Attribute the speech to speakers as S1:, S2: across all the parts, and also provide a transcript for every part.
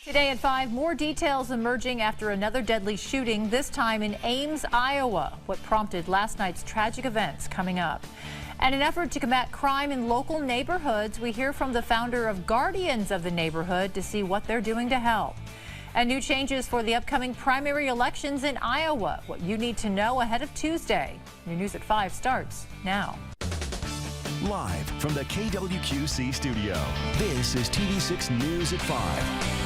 S1: Today at 5, more details emerging after another deadly shooting, this time in Ames, Iowa. What prompted last night's tragic events coming up. And in an effort to combat crime in local neighborhoods, we hear from the founder of Guardians of the Neighborhood to see what they're doing to help. And new changes for the upcoming primary elections in Iowa. What you need to know ahead of Tuesday. Your News at 5 starts now.
S2: Live from the KWQC studio, this is TV6 News at 5.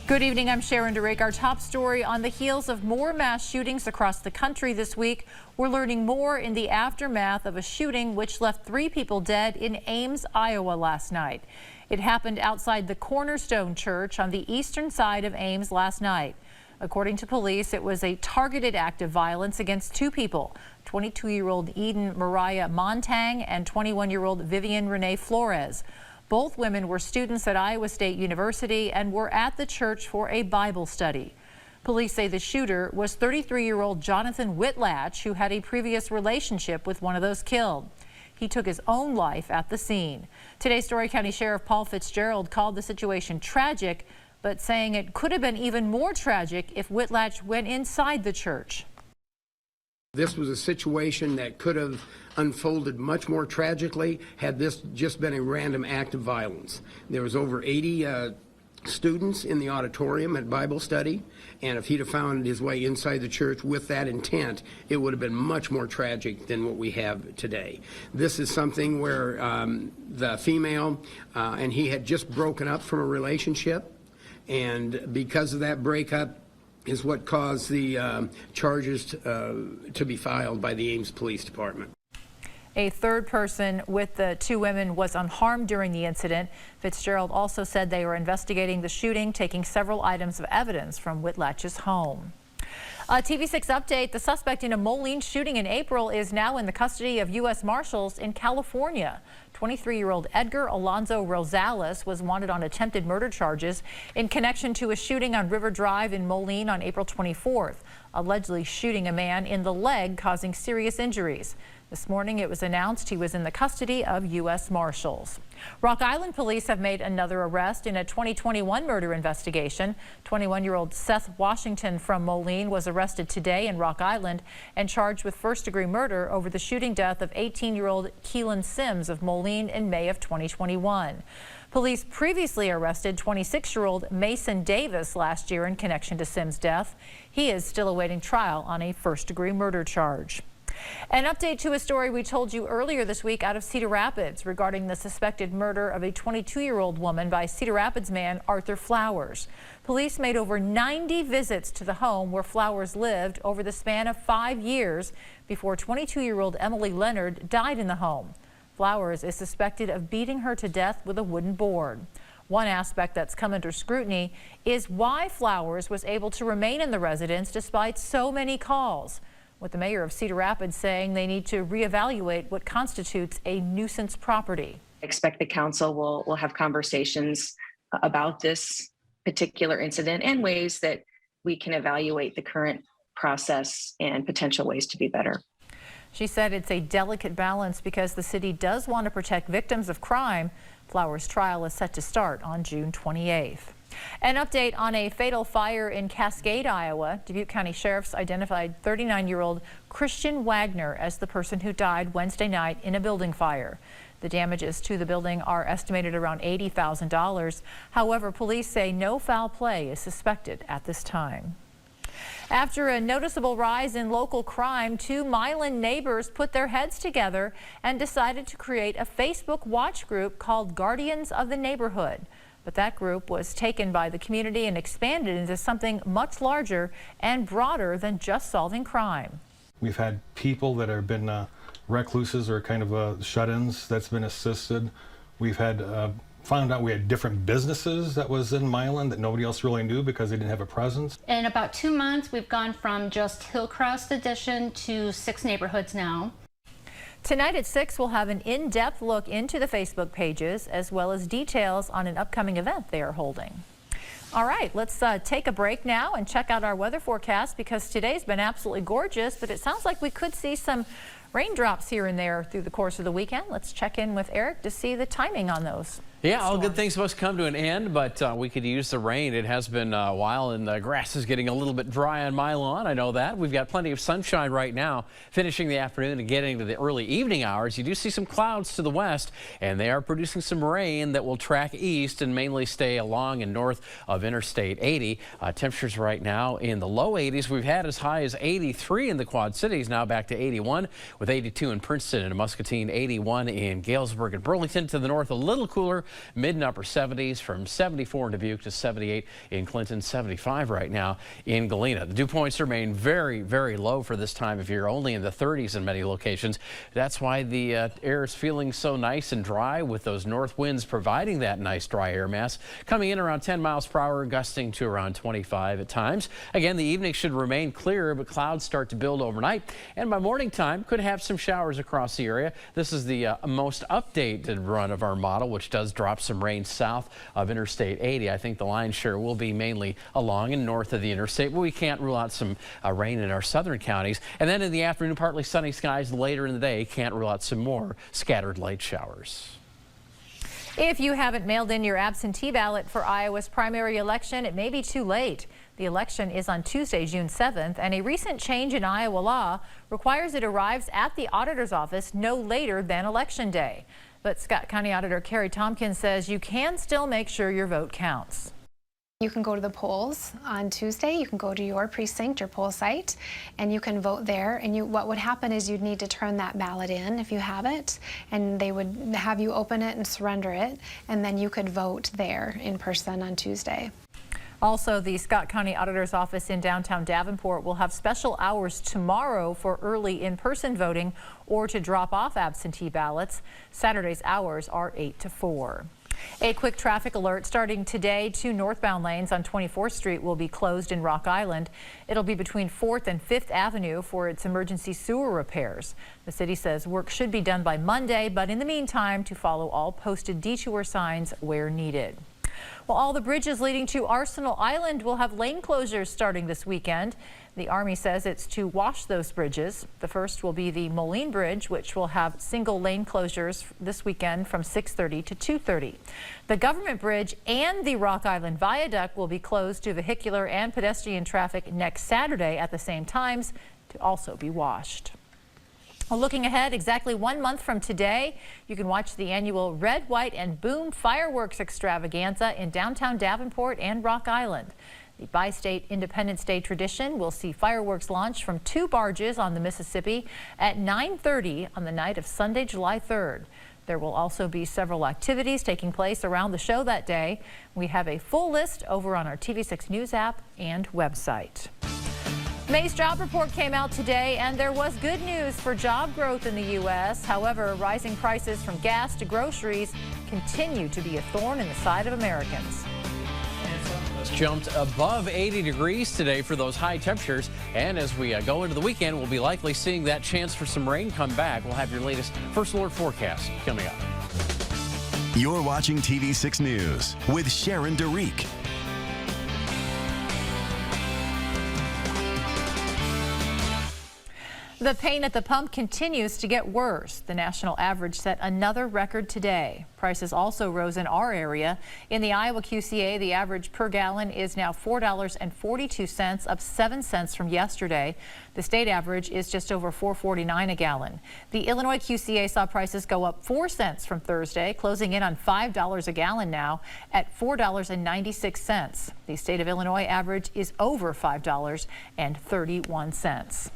S1: Good evening, I'm Sharon DeRake. Our top story: on the heels of more mass shootings across the country this week, we're learning more in the aftermath of a shooting which left 3 people dead in Ames, Iowa last night. It happened outside the Cornerstone Church on the eastern side of Ames last night. According to police, it was a targeted act of violence against 2 people, 22-year-old Eden Mariah Montang and 21-year-old Vivian Renee Flores. Both women were students at Iowa State University and were at the church for a Bible study. Police say the shooter was 33-year-old Jonathan Whitlatch, who had a previous relationship with one of those killed. He took his own life at the scene. Today, Story County Sheriff Paul Fitzgerald called the situation tragic, but saying it could have been even more tragic if Whitlatch went inside the church.
S3: This was a situation that could have unfolded much more tragically had this just been a random act of violence. There was over 80 students in the auditorium at Bible study, and if he'd have found his way inside the church with that intent, it would have been much more tragic than what we have today. This is something where the female and he had just broken up from a relationship, and because of that breakup is what caused the charges to be filed by the Ames Police Department.
S1: A third person with the 2 women was unharmed during the incident. Fitzgerald also said they were investigating the shooting, taking several items of evidence from Whitlatch's home. A TV6 update: the suspect in a Moline shooting in April is now in the custody of U.S. Marshals in California. 23-year-old Edgar Alonzo Rosales was wanted on attempted murder charges in connection to a shooting on River Drive in Moline on April 24th, allegedly shooting a man in the leg, causing serious injuries. This morning it was announced he was in the custody of U.S. Marshals. Rock Island police have made another arrest in a 2021 murder investigation. 21-year-old Seth Washington from Moline was arrested today in Rock Island and charged with first-degree murder over the shooting death of 18-year-old Keelan Sims of Moline in May of 2021. Police previously arrested 26-year-old Mason Davis last year in connection to Sims' death. He is still awaiting trial on a first-degree murder charge. An update to a story we told you earlier this week out of Cedar Rapids regarding the suspected murder of a 22-year-old woman by Cedar Rapids man Arthur Flowers. Police made over 90 visits to the home where Flowers lived over the span of 5 years before 22-year-old Emily Leonard died in the home. Flowers is suspected of beating her to death with a wooden board. One aspect that's come under scrutiny is why Flowers was able to remain in the residence despite so many calls, with the mayor of Cedar Rapids saying they need to reevaluate what constitutes a nuisance property.
S4: I expect the council will have conversations about this particular incident and ways that we can evaluate the current process and potential ways to be better.
S1: She said it's a delicate balance because the city does want to protect victims of crime. Flowers' trial is set to start on June 28th. An update on a fatal fire in Cascade, Iowa. Dubuque County Sheriffs identified 39-year-old Christian Wagner as the person who died Wednesday night in a building fire. The damages to the building are estimated around $80,000. However, police say no foul play is suspected at this time. After a noticeable rise in local crime, 2 Milan neighbors put their heads together and decided to create a Facebook watch group called Guardians of the Neighborhood. But that group was taken by the community and expanded into something much larger and broader than just solving crime.
S5: We've had people that have been recluses or kind of shut-ins that's been assisted. We've had found out we had different businesses that was in Milan that nobody else really knew because they didn't have a presence.
S6: In about 2 months, we've gone from just Hillcrest Edition to 6 neighborhoods now.
S1: Tonight at 6, we'll have an in-depth look into the Facebook pages as well as details on an upcoming event they are holding. All right, let's take a break now and check out our weather forecast because today's been absolutely gorgeous, but it sounds like we could see some raindrops here and there through the course of the weekend. Let's check in with Eric to see the timing on those.
S7: Yeah, all good things must come to an end, but we could use the rain. It has been a while, and the grass is getting a little bit dry on my lawn. I know that. We've got plenty of sunshine right now, finishing the afternoon and getting to the early evening hours. You do see some clouds to the west, and they are producing some rain that will track east and mainly stay along and north of Interstate 80. Temperatures right now in the low 80s. We've had as high as 83 in the Quad Cities, now back to 81, with 82 in Princeton and Muscatine, 81 in Galesburg and Burlington. To the north, a little cooler. Mid and upper 70s, from 74 in Dubuque to 78 in Clinton, 75 right now in Galena. The dew points remain very, very low for this time of year, only in the 30s in many locations. That's why the air is feeling so nice and dry, with those north winds providing that nice dry air mass. Coming in around 10 miles per hour, gusting to around 25 at times. Again, the evening should remain clear, but clouds start to build overnight. And by morning time, could have some showers across the area. This is the most updated run of our model, which does drop some rain south of Interstate 80. I think the lion's share will be mainly along and north of the interstate, but we can't rule out some rain in our southern counties. And then in the afternoon, partly sunny skies. Later in the day, can't rule out some more scattered light showers.
S1: If you haven't mailed in your absentee ballot for Iowa's primary election, it may be too late. The election is on Tuesday, June 7th, and a recent change in Iowa law requires it arrives at the auditor's office no later than Election Day. But Scott County Auditor Carrie Tompkins says you can still make sure your vote counts.
S8: You can go to the polls on Tuesday. You can go to your precinct or poll site, and you can vote there. And what would happen is you'd need to turn that ballot in if you have it, and they would have you open it and surrender it, and then you could vote there in person on Tuesday.
S1: Also, the Scott County Auditor's Office in downtown Davenport will have special hours tomorrow for early in-person voting or to drop off absentee ballots. Saturday's hours are 8 to 4. A quick traffic alert starting today. 2 northbound lanes on 24th Street will be closed in Rock Island. It'll be between 4th and 5th Avenue for its emergency sewer repairs. The city says work should be done by Monday, but in the meantime, to follow all posted detour signs where needed. Well, all the bridges leading to Arsenal Island will have lane closures starting this weekend. The Army says it's to wash those bridges. The first will be the Moline Bridge, which will have single lane closures this weekend from 6:30 to 2:30. The Government Bridge and the Rock Island Viaduct will be closed to vehicular and pedestrian traffic next Saturday at the same times to also be washed. Well, looking ahead, exactly 1 month from today, you can watch the annual Red, White, and Boom fireworks extravaganza in downtown Davenport and Rock Island. The bi-state Independence Day tradition will see fireworks launch from 2 barges on the Mississippi at 9:30 on the night of Sunday, July 3rd. There will also be several activities taking place around the show that day. We have a full list over on our TV6 News app and website. May's job report came out today, and there was good news for job growth in the U.S. However, rising prices from gas to groceries continue to be a thorn in the side of Americans.
S7: It's jumped above 80 degrees today for those high temperatures, and as we go into the weekend, we'll be likely seeing that chance for some rain come back. We'll have your latest First Alert forecast coming up.
S2: You're watching TV6 News with Sharon DeReek.
S1: The pain at the pump continues to get worse. The national average set another record today. Prices also rose in our area. In the Iowa QCA, the average per gallon is now $4.42, up 7 cents from yesterday. The state average is just over $4.49 a gallon. The Illinois QCA saw prices go up 4 cents from Thursday, closing in on $5 a gallon now at $4.96. The state of Illinois average is over $5.31.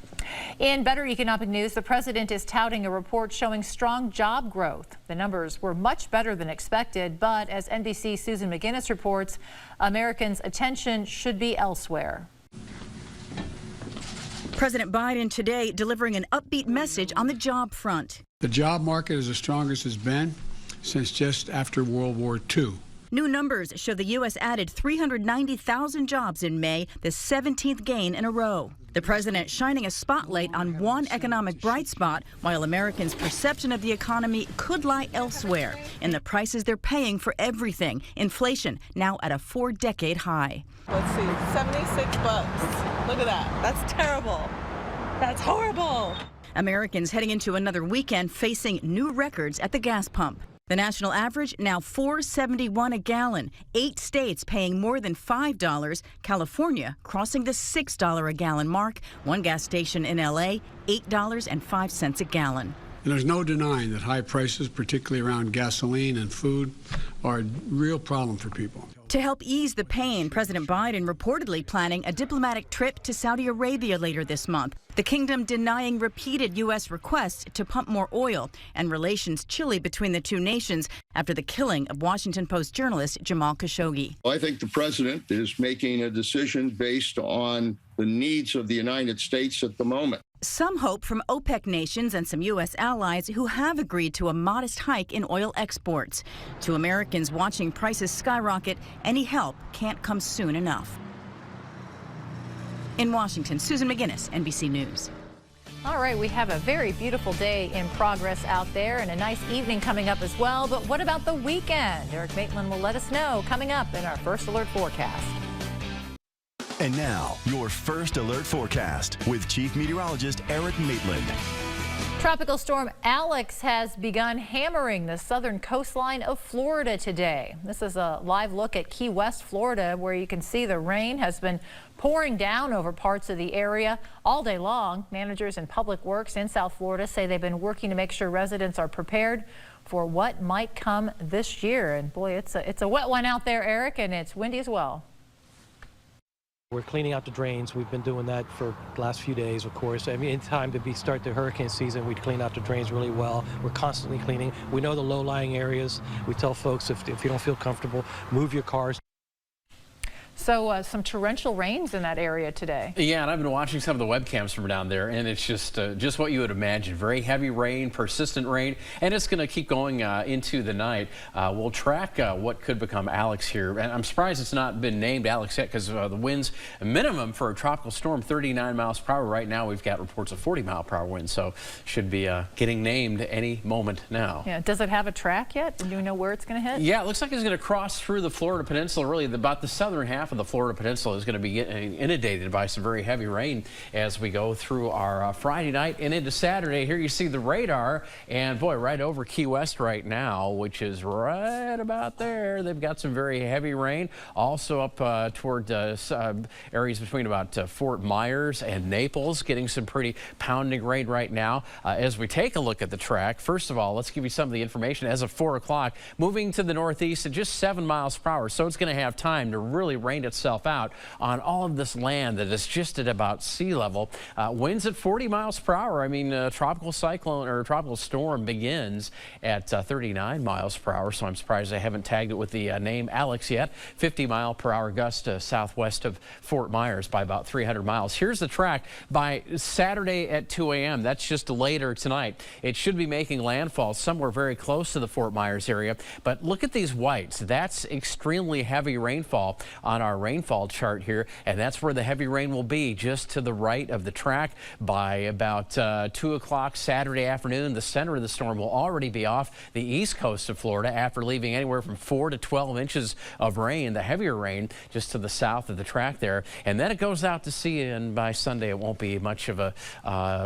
S1: In better economic news, the president is touting a report showing strong job growth. The numbers were much better than expected, but as NBC's Susan McGinnis reports, Americans' attention should be elsewhere.
S9: President Biden today delivering an upbeat message on the job front.
S10: The job market is the strongest it's been since just after World War II.
S9: New numbers show the U.S. added 390,000 jobs in May, the 17th gain in a row. The president shining a spotlight on one economic bright spot, while Americans' perception of the economy could lie elsewhere in the prices they're paying for everything. Inflation now at a 4-decade high.
S11: Let's see, $76. Look at that. That's terrible. That's horrible.
S9: Americans heading into another weekend facing new records at the gas pump. The national average now $4.71 a gallon. 8 states paying more than $5. California crossing the $6 a gallon mark. One gas station in L.A., $8.05 a gallon.
S10: And there's no denying that high prices, particularly around gasoline and food, are a real problem for people.
S9: To help ease the pain, President Biden reportedly planning a diplomatic trip to Saudi Arabia later this month. The kingdom denying repeated U.S. requests to pump more oil, and relations chilly between the two nations after the killing of Washington Post journalist Jamal Khashoggi.
S12: I think the president is making a decision based on the needs of the United States at the moment.
S9: Some hope from OPEC nations and some U.S. allies who have agreed to a modest hike in oil exports. To Americans watching prices skyrocket, any help can't come soon enough. In Washington, Susan McGinnis, NBC News.
S1: All right, we have a very beautiful day in progress out there and a nice evening coming up as well. But what about the weekend? Eric Maitland will let us know coming up in our First Alert forecast.
S2: And now, your First Alert forecast with Chief Meteorologist Eric Maitland.
S1: Tropical storm Alex has begun hammering the southern coastline of Florida today. This is a live look at Key West, Florida, where you can see the rain has been pouring down over parts of the area all day long. Managers in Public Works in South Florida say they've been working to make sure residents are prepared for what might come this year. And boy, it's a wet one out there, Eric, and it's windy as well.
S13: We're cleaning out the drains. We've been doing that for the last few days, of course. I mean, in time to start the hurricane season, we clean out the drains really well. We're constantly cleaning. We know the low-lying areas. We tell folks if you don't feel comfortable, move your cars.
S1: So some torrential rains in that area today.
S7: Yeah, and I've been watching some of the webcams from down there, and it's just what you would imagine. Very heavy rain, persistent rain, and it's going to keep going into the night. We'll track what could become Alex here, and I'm surprised it's not been named Alex yet because the winds minimum for a tropical storm 39 miles per hour. Right now we've got reports of 40 mile per hour winds, so should be getting named any moment now.
S1: Yeah, does it have a track yet? Do you know where it's going to hit?
S7: Yeah, it looks like it's going to cross through the Florida Peninsula. Really, about the southern half of the Florida Peninsula is going to be inundated by some very heavy rain as we go through our Friday night and into Saturday. Here you see the radar, and boy, right over Key West right now, which is right about there. They've got some very heavy rain. Also up toward areas between about Fort Myers and Naples, getting some pretty pounding rain right now. As we take a look at the track, first of all, let's give you some of the information. As of 4 o'clock, moving to the northeast at just 7 miles per hour, so it's going to have time to really rain itself out on all of this land that is just at about sea level. Winds at 40 miles per hour. I mean, tropical cyclone or tropical storm begins at 39 miles per hour, so I'm surprised I haven't tagged it with the name Alex yet. 50 mile per hour gust southwest of Fort Myers by about 300 miles. Here's the track by Saturday at 2 a.m. That's just later tonight. It should be making landfall somewhere very close to the Fort Myers area, but look at these whites. That's extremely heavy rainfall on our rainfall chart here, and that's where the heavy rain will be, just to the right of the track. By about 2 o'clock Saturday afternoon, the center of the storm will already be off the east coast of Florida after leaving anywhere from 4 to 12 inches of rain, the heavier rain, just to the south of the track there. And then it goes out to sea, and by Sunday it won't be much of a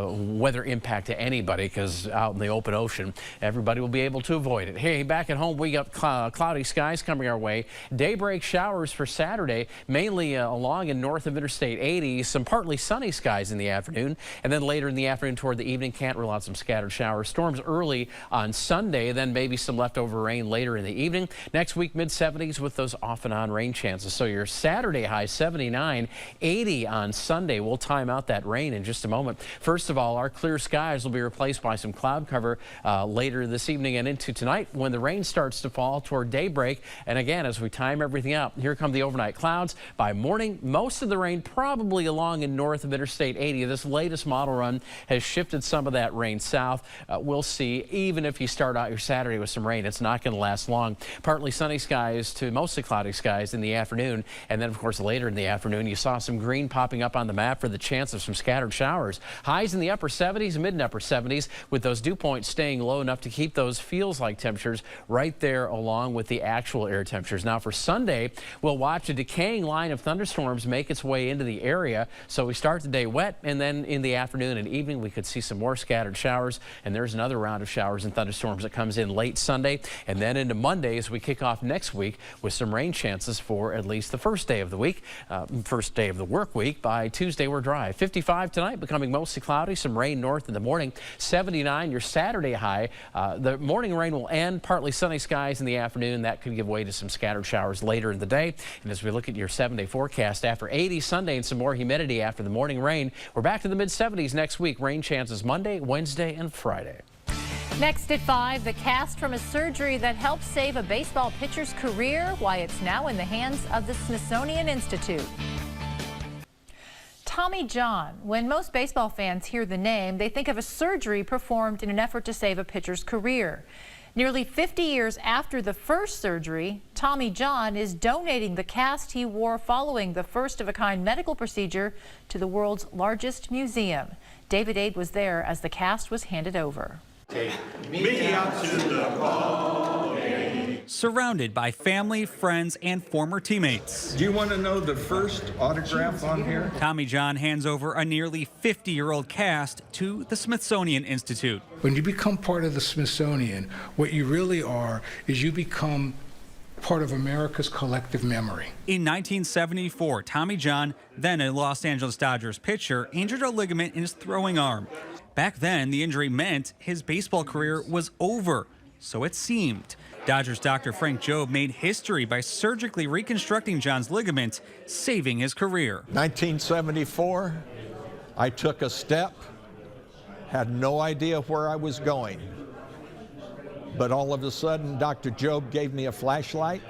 S7: weather impact to anybody, because out in the open ocean, everybody will be able to avoid it. Hey, back at home, we got cloudy skies coming our way. Daybreak showers for Saturday, mainly along and north of Interstate 80. Some partly sunny skies in the afternoon, and then later in the afternoon toward the evening, can't rule out some scattered showers. Storms early on Sunday, then maybe some leftover rain later in the evening. Next week, mid-70s with those off and on rain chances. So your Saturday high 79, 80 on Sunday. We'll time out that rain in just a moment. First of all, our clear skies will be replaced by some cloud cover later this evening and into tonight when the rain starts to fall toward daybreak. And again, as we time everything out, here come the overnight clouds. By morning, most of the rain probably along and north of Interstate 80. This latest model run has shifted some of that rain south. We'll see. Even if you start out your Saturday with some rain, it's not going to last long. Partly sunny skies to mostly cloudy skies in the afternoon. And then, of course, later in the afternoon, you saw some green popping up on the map for the chance of some scattered showers. Highs in the upper 70s, mid and upper 70s, with those dew points staying low enough to keep those feels-like temperatures right there along with the actual air temperatures. Now, for Sunday, we'll watch a decay decaying line of thunderstorms make its way into the area. So we start the day wet, and then in the afternoon and evening we could see some more scattered showers, and there's another round of showers and thunderstorms that comes in late Sunday and then into Monday as we kick off next week with some rain chances for at least the first day of the week, first day of the work week. By Tuesday we're dry. 55 tonight, becoming mostly cloudy, some rain north in the morning. 79 your Saturday high. The morning rain will end, partly sunny skies in the afternoon. That could give way to some scattered showers later in the day. And as we look at your 7-day forecast, after 80 Sunday and some more humidity after the morning rain, we're back to the mid-70s next week. Rain chances Monday, Wednesday, and Friday.
S1: Next at 5, the cast from a surgery that helped save a baseball pitcher's career, why it's now in the hands of the Smithsonian Institute. Tommy John. When most baseball fans hear the name, they think of a surgery performed in an effort to save a pitcher's career. Nearly 50 years after the first surgery, Tommy John is donating the cast he wore following the first-of-a-kind medical procedure to the world's largest museum. David Aid was there as the cast was handed over.
S14: Take me out to the ball game. Surrounded by family, friends, and former teammates.
S15: Do you want to know the first autograph on here?
S14: Tommy John hands over a nearly 50-year-old cast to the Smithsonian Institute.
S16: When you become part of the Smithsonian, what you really are is you become part of America's collective memory.
S14: In 1974, Tommy John, then a Los Angeles Dodgers pitcher, injured a ligament in his throwing arm. Back then, the injury meant his baseball career was over, so it seemed. Dodgers Dr. Frank Jobe made history by surgically reconstructing John's ligament, saving his career.
S15: 1974, I took a step, had no idea where I was going. But all of a sudden, Dr. Jobe gave me a flashlight,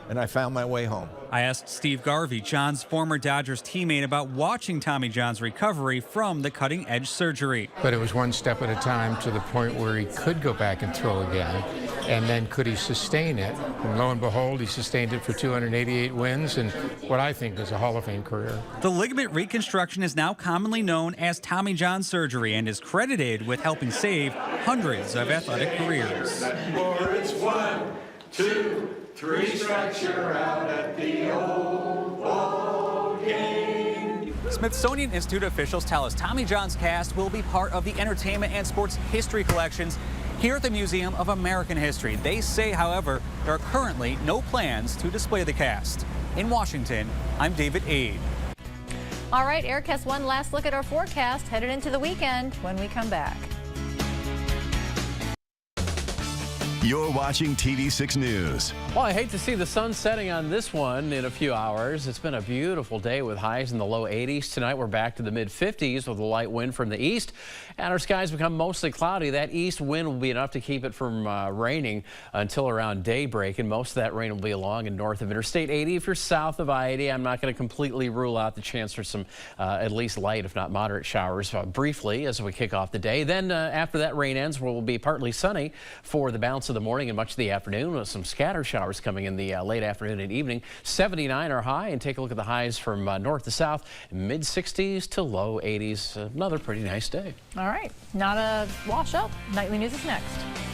S15: and I found my way home.
S14: I asked Steve Garvey, John's former Dodgers teammate, about watching Tommy John's recovery from the cutting-edge surgery.
S16: But it was one step at a time to the point where he could go back and throw again. And then could he sustain it? And lo and behold, he sustained it for 288 wins and what I think is a Hall of Fame career.
S14: The ligament reconstruction is now commonly known as Tommy John surgery and is credited with helping save hundreds of athletic careers.
S17: It's 1, 2, 3 strikes, you're out at the old ball game.
S14: Smithsonian Institute officials tell us Tommy John's cast will be part of the entertainment and sports history collections here at the Museum of American History. They say, however, there are currently no plans to display the cast. In Washington, I'm David Aid.
S1: All right, Eric has one last look at our forecast headed into the weekend when we come back.
S2: You're watching TV6 News.
S7: Well, I hate to see the sun setting on this one in a few hours. It's been a beautiful day with highs in the low 80s. Tonight we're back to the mid-50s with a light wind from the east, and our skies become mostly cloudy. That east wind will be enough to keep it from raining until around daybreak, and most of that rain will be along and north of Interstate 80. If you're south of I-80, I'm not going to completely rule out the chance for some at least light, if not moderate showers briefly as we kick off the day. Then after that rain ends, we'll be partly sunny for the balance of the morning and much of the afternoon, with some scattered showers coming in the late afternoon and evening. 79 are high, and take a look at the highs from north to south, mid 60s to low 80s. Another pretty nice day.
S1: All right, not a wash up. Nightly news is next.